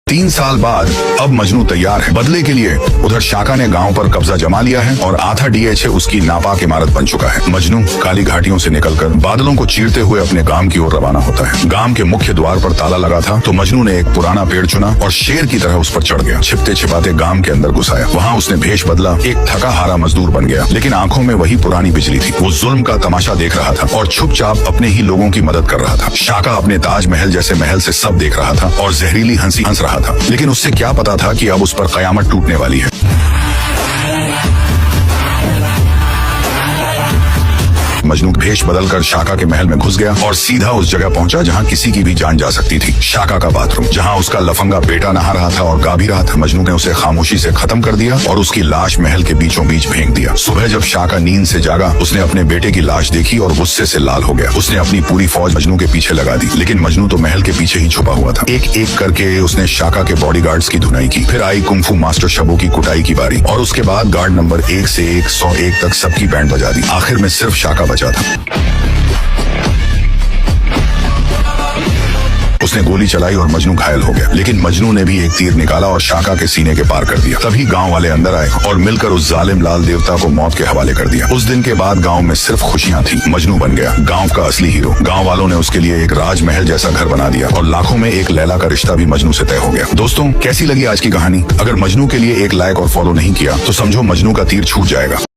3 साल बाद अब मजनू तैयार है बदले के लिए। उधर शाका ने गांव पर कब्जा जमा लिया है और आधा DH उसकी नापाक इमारत बन चुका है। मजनू काली घाटियों से निकलकर बादलों को चीरते हुए अपने गांव की ओर रवाना होता है। गांव के मुख्य द्वार पर ताला लगा था तो मजनू ने एक पुराना पेड़ चुना और शेर की तरह उस पर चढ़ गया। छिपते छिपाते गांव के अंदर घुस आया। वहाँ उसने भेष बदला, एक थका हारा मजदूर बन गया, लेकिन आंखों में वही पुरानी बिजली थी। वो जुल्म का तमाशा देख रहा था और चुपचाप अपने ही लोगों की मदद कर रहा था। शाका अपने ताजमहल जैसे महल से सब देख रहा था और जहरीली हंसी हंस रहा था, लेकिन उससे क्या पता था कि अब उस पर कयामत टूटने वाली है। मजनू भेष बदलकर शाका के महल में घुस गया और सीधा उस जगह पहुंचा जहां किसी की भी जान जा सकती थी, शाका का बाथरूम, जहां उसका लफंगा बेटा नहा रहा था और गा भी रहा था। मजनू ने उसे खामोशी से खत्म कर दिया और उसकी लाश महल के बीचों बीच फेंक दिया। सुबह जब शाका नींद से जागा, उसने अपने बेटे की लाश देखी और गुस्से से लाल हो गया। उसने अपनी पूरी फौज मजनू के पीछे लगा दी, लेकिन मजनू तो महल के पीछे ही छुपा हुआ था। एक एक करके उसने शाका के बॉडीगार्ड्स की धुनाई की। फिर आई कुंफू मास्टर शबो की कुटाई की बारी और उसके बाद गार्ड नंबर 1 से 101 तक सबकी बैंड बजा दी। आखिर में सिर्फ शाका बचा था। उसने गोली चलाई और मजनू घायल हो गया, लेकिन मजनू ने भी एक तीर निकाला और शाका के सीने के पार कर दिया। तभी गांव वाले अंदर आए और मिलकर उस जालिम लाल देवता को मौत के हवाले कर दिया। उस दिन के बाद गांव में सिर्फ खुशियां थी। मजनू बन गया गांव का असली हीरो। गांव वालों ने उसके लिए एक राजमहल जैसा घर बना दिया और लाखों में एक लैला का रिश्ता भी मजनू से तय हो गया। दोस्तों, कैसी लगी आज की कहानी? अगर मजनू के लिए एक लाइक और फॉलो नहीं किया तो समझो मजनू का तीर छूट जाएगा।